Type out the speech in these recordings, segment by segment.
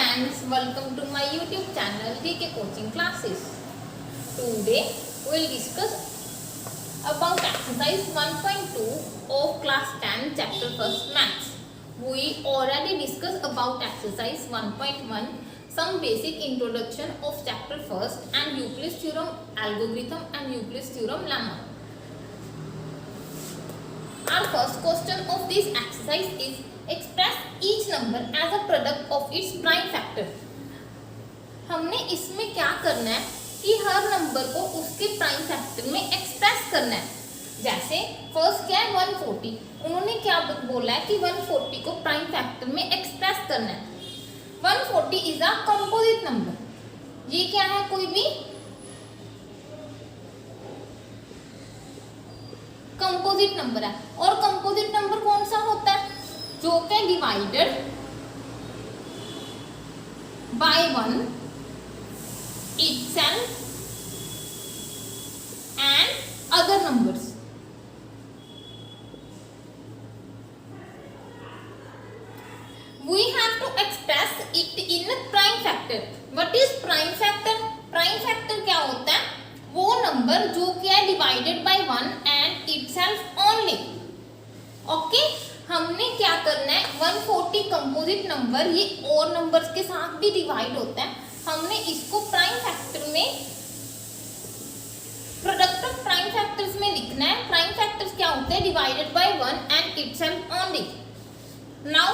friends, welcome to my YouTube channel GK Coaching Classes. Today we will discuss about exercise 1.2 of class 10 chapter 1st maths. We already discussed about exercise 1.1, some basic introduction of chapter 1st and Euclid's theorem algorithm and Euclid's theorem lemma. Our first question of this exercise is express each number as a product of its prime factor. हमने इसमें क्या करना है कि हर number को उसके prime factor में express करना है. जैसे फर्स्ट क्या है 140, उन्होंने क्या बोला है कि 140 को प्राइम फैक्टर में एक्सप्रेस करना है. 140 इज अ कंपोजिट नंबर. ये क्या है, कोई भी कंपोजिट नंबर है. और कंपोजिट नंबर कौन सा होता है, जो कि divided by 1 itself and other numbers. We have to express it in prime factor. What is prime factor? Prime factor क्या होता है, वो नंबर जो क्या है divided by 1 and itself only. Okay, हमने क्या करना है, 140 कंपोजिट नंबर ये और नंबर्स के साथ भी डिवाइड होता है. हमने इसको प्राइम फैक्टर में, प्रोडक्ट ऑफ प्राइम फैक्टर्स में लिखना है. प्राइम फैक्टर्स क्या होते हैं, divided by 1 and itself only. Now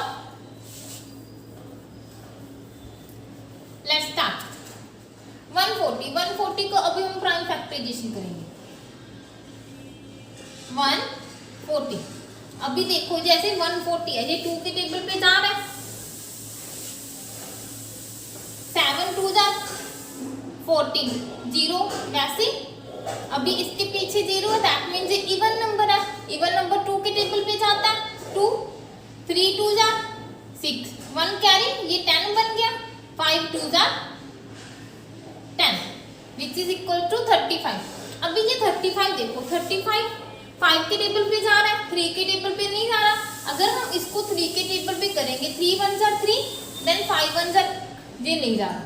let's start. 140 को अभी हम प्राइम फैक्टराइजेशन करेंगे. 140 अभी देखो, जैसे 140 है, ये 2 के टेबल पे जा रहा है. 7 2 जा 14 0. वैसे अभी इसके पीछे 0 है, दैट मीन्स ये इवन नंबर है. इवन नंबर 2 के टेबल पे जाता है. 2 3 2 जा 6, 1 कैरी, ये 10 बन गया. 5 2 जा 10 विच इज इक्वल टू 35. अभी ये 35 देखो, 35 5 के टेबल पे जा रहा है, 3 के टेबल पे नहीं जा रहा. अगर हम इसको 3 के टेबल पे करेंगे, 3 1 जा 3, देन 5 1 जा, ये नहीं जा रहा.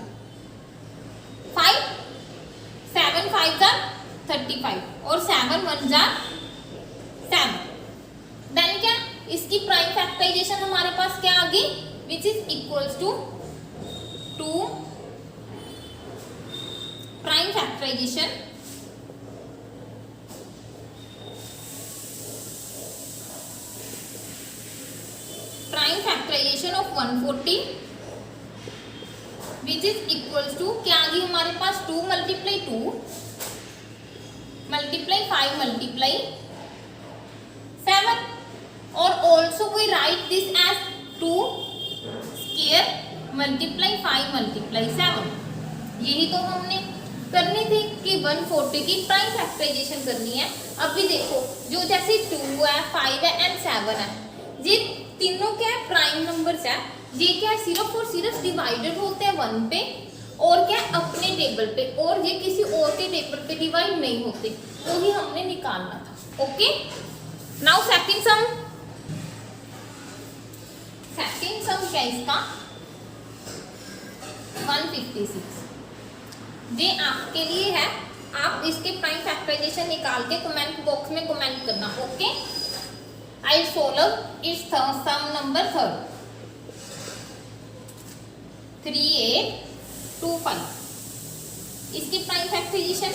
5 7 5 जा 35 और 7 1 जा 7. देन क्या, इसकी प्राइम फैक्टराइजेशन हमारे पास क्या आ गई, which is equals to 2 prime factorization of 140 which is equals to क्या आ गई हमारे पास, 2 multiply 2 multiply 5 multiply 7. और also we write this as 2 square multiply 5 multiply 7. यही तो हमने करनी थी कि 140 की प्राइम फैक्टराइजेशन करनी है. अभी देखो, जो जैसे 2 है 5 है एंड 7 है, ये तीनों क्या है प्राइम नंबर्स है. ये क्या है, सिर्फ और सिर्फ डिवाइडेड होते हैं 1 पे, और क्या अपने टेबल पे, और ये किसी और के टेबल पे डिवाइड नहीं होते. तो ही हमने निकालना था. ओके, नाउ सेकंड सम. सेकंड सम क्या इसका, 156. ये आपके लिए है. आप इसके प्राइम फैक्टराइजेशन निकाल के कमेंट बॉक्स में कमेंट करना. Okay, I solve its sum number third. 3825. इसकी प्राइम फैक्टराइजेशन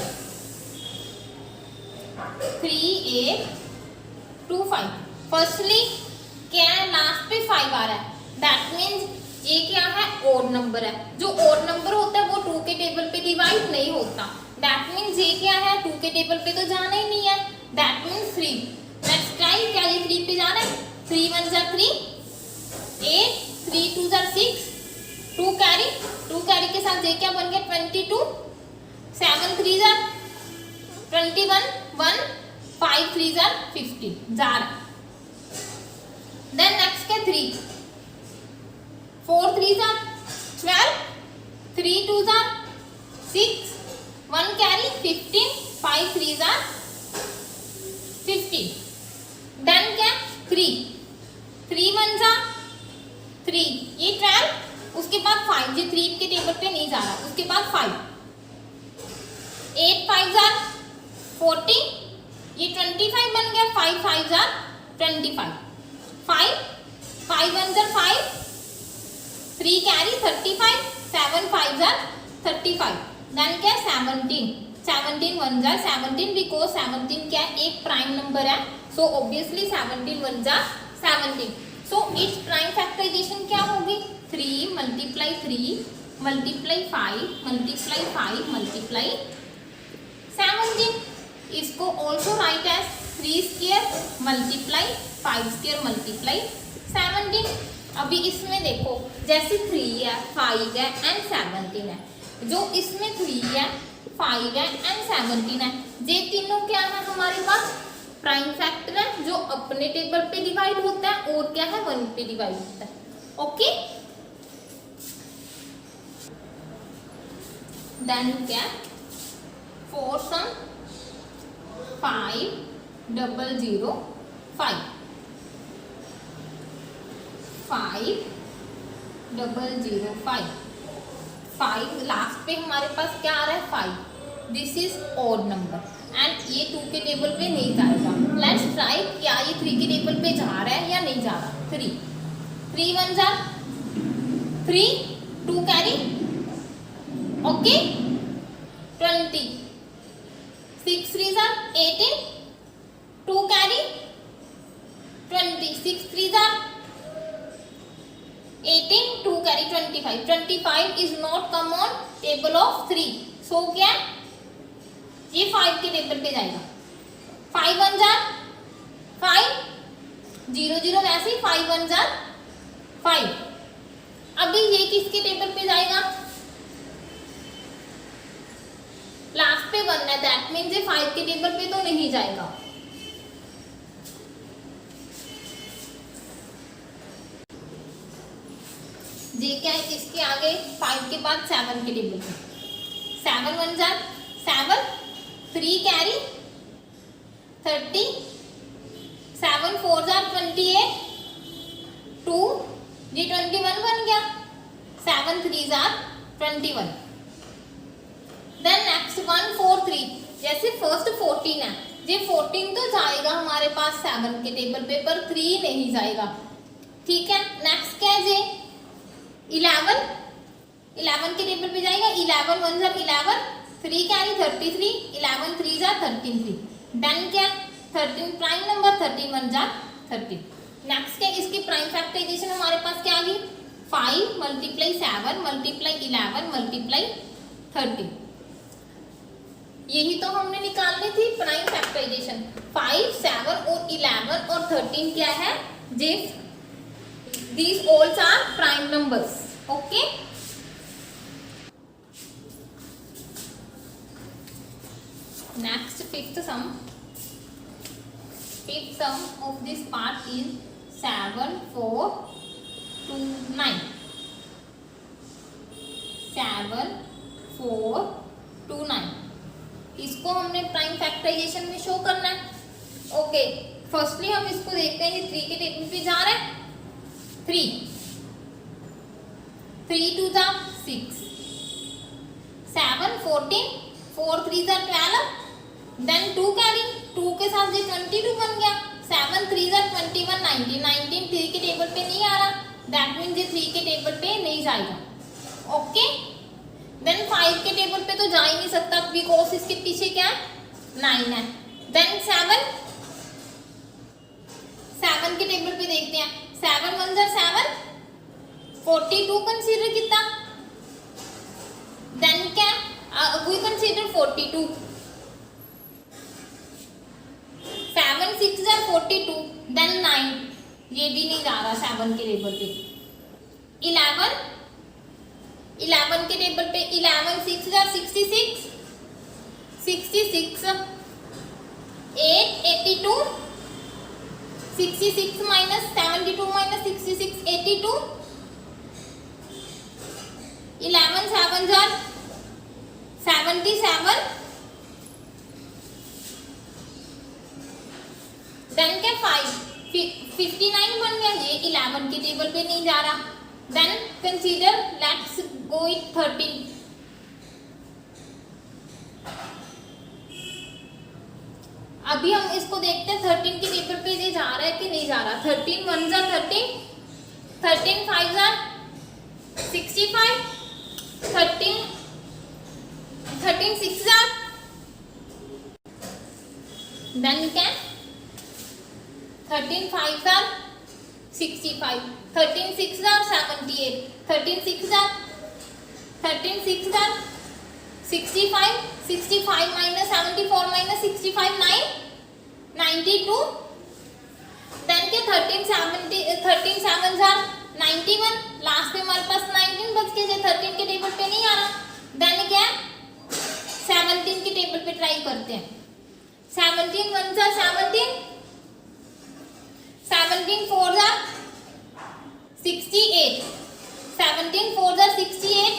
3825. फर्स्टली क्या है, लास्ट पे 5 आ रहा है, दैट मीन्स ये क्या है, ओड नंबर है. जो ओड नंबर होता है वो 2 के टेबल पे डिवाइड नहीं होता. दैट मीन्स ये क्या है, 2 के टेबल पे तो जाना ही नहीं है. That means 3. नेक्स्ट ट्राई, क्या ये 3 पे जाना है. 3 1 जा 3 8, 3 2 जा 6, 2 कैरी, 2 कैरी के साथ ये क्या बन गया 22. 7 3 जा 21, 1 5 3 जा 50 जा रहा. देन नेक्स्ट क्या 3 4 3 जा 12, 3 2 जा 6, 1 कैरी 15, 5 3 जा 15. देन क्या 3 3 1 जा 3, ये 12, उसके बाद 5 5, ये 3 के टेबल पे नहीं जा रहा, उसके बाद 5, 8 5 जार 40, ये 25 बन गया, 5 5 जार 25, 5 5 1 जार 5, 3 कैरी 35, 7 5 जार 35, देन क्या 17, 17 1 जार 17, बिकॉज 17 क्या एक प्राइम नंबर है, सो ऑब्वियसली 17 1 जार 17, सो इट्स प्राइम फैक्टराइजेशन क्या होगी 3 मल्टीप्लाई 3 मल्टीप्लाई 5 मल्टीप्लाई 5 मल्टीप्लाई 17, इसको also write as 3 square multiply 5 square multiply 17। अभी इसमें देखो जैसे 3 है 5 है एंड 17 है, जो इसमें 3 है 5 है एंड 17 है, ये तीनों क्या है हमारे पास प्राइम फैक्टर है, जो अपने टेबल पे डिवाइड होता है और क्या है 1 पे डिवाइड होता है। ओके, देन क्या 4 सम 5 0 0 5 5 0 0 5 5 लास्ट पे हमारे पास क्या आ रहा है 5, this is odd number and ये 2 के टेबल पे नहीं जाएगा। लेट्स ट्राई क्या ये 3 के टेबल पे जा रहा है या नहीं जा रहा। 3 3 1 jar 3, 2 carry okay 20, 6 3 jar 18, 2 carry 20, 6 3 jar 18, 2 carry 25, 25 is not come on table of 3, सो क्या ये 5 के टेबल पे जाएगा। 5 1 जार 5 0 0 वैसे ही 5 1 जार 5, अभी ये किसके टेबल पे जाएगा लास्ट पे 1 है, दैट मीन्स ये 5 के टेबल पे तो नहीं जाएगा। ये क्या है इसके आगे 5 के बाद 7 के टेबल पे, 7 1 जार 7, 3 कैरी 30, 7 4 जार 28, 2 ये 21 बन गया, 7 3 जार 21, देन नेक्स्ट 1 4 3, जैसे फर्स्ट 14 है, ये 14 तो जाएगा हमारे पास 7 के टेबल पे पर 3 नहीं जाएगा, ठीक है। नेक्स्ट क्या है 11 11 के टेबल पे जाएगा, 11 1 जार 11, 3 कैरी 33, 11 3 जार 13 3, देन क्या 13 प्राइम नंबर, 13 1 जार 13। नेक्स्ट क्या इसकी प्राइम फैक्टराइजेशन हमारे पास क्या आ गई 5 मल्टीप्लाई 7 मल्टीप्लाई 11 मल्टीप्लाई 13, यही तो हमने निकालनी थी प्राइम फैक्टराइजेशन। 5 7 और 11 और 13 क्या है these all are prime numbers, okay। Next fifth sum of this part is 7 4 2 9, 7 4 2 9, इसको हमने प्राइम फैक्टराइजेशन में शो करना है। ओके, फर्स्टली हम इसको देखते हैं, ये 3 के टेबल पे जा रहा है, 3 3 2 जा 6, 7 14, 4 3 जा 12, देन 2 कैरी 2 के साथ ये 22 बन गया, 7 3 जा 21 19, 19 3 के टेबल पे नहीं आ रहा, दैट मीन्स ये 3 के टेबल पे नहीं जाएगा। ओके, देन 5 के टेबल पे तो जा ही नहीं सकता बिकॉज इसके पीछे क्या है 9 है, देन 7 के टेबल पे देखते हैं, 7 1 जा 7, 42 कंसीडर कितना, देन क्या वी कंसीडर 42, 7 6 जा 42, देन 9, ये भी नहीं जा रहा 7 के टेबल पे, 11 के टेबल पे 11 6 जा 66, 66 8 82, 66 minus 72 minus 66 82, 11 7 जार 77, देन क्या 59 बन गया, ये 11 के टेबल पे नहीं जा रहा, then consider let's go it 13। अभी हम इसको देखते हैं 13 के टेबल पे ये जा रहा है कि नहीं जा रहा। 13 1 जा 13, 13 5 जा 65, 13 6 जा, then you can 13 5 जा 65, 13 6 जा 78, 13 6 जा 65, 65 minus 74 minus 65 9 92, then के 13 7 जा 91, लास्ट में हमारे पास 19 बच के 13 के टेबल पे नहीं आ रहा। देन क्या 17 के टेबल पे ट्राई करते हैं। 17 1 जा 17, 17 4 जा 68, 17 4 जा 68,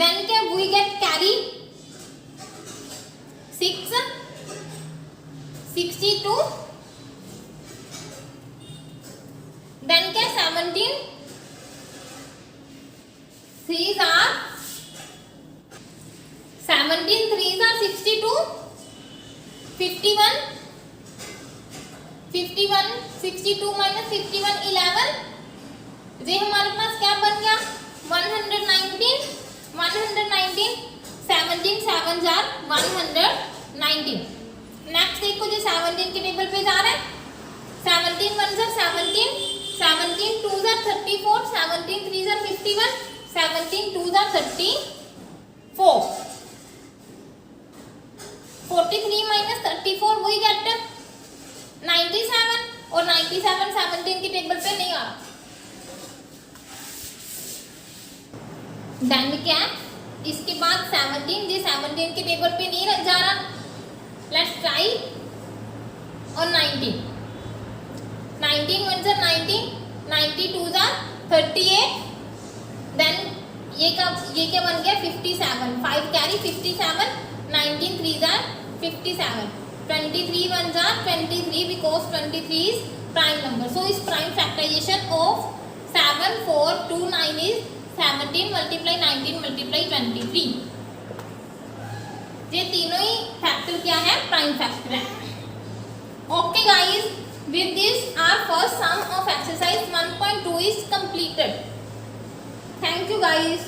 then क्या we get carry 6 62, then क्या 17 3 are 17 3 are 62, 51 62 minus 51 11, ये हमारे पास क्या बन गया 119, 17 7 जार 119। नेक्स्ट देखो जो 17 के टेबल पे जा रहा है। 17 1 जार 17, 17 2 जार 34, 17 3 जार 51, 17 2 जार 34, 43 minus 34 वही गेट 97, और 97 17 के टेबल पे नहीं आ रहा। देन क्या इसके बाद 17 ये 17 के टेबल पे नहीं जा रहा। लेट्स ट्राई और 19 1 जा 19, 92 जा 38, देन ये क्या बन गया 57, 5 कैरी 57, 19 3 जा 57, 23 1 जा 23 because 23 is prime number. So is prime factorization of 7 4 2 9 is 17 multiply 19 multiply 23। ये तीनों ही फैक्टर क्या है प्राइम फैक्टर है। Okay guys, with this our first sum of exercise 1.2 is completed. Thank you guys.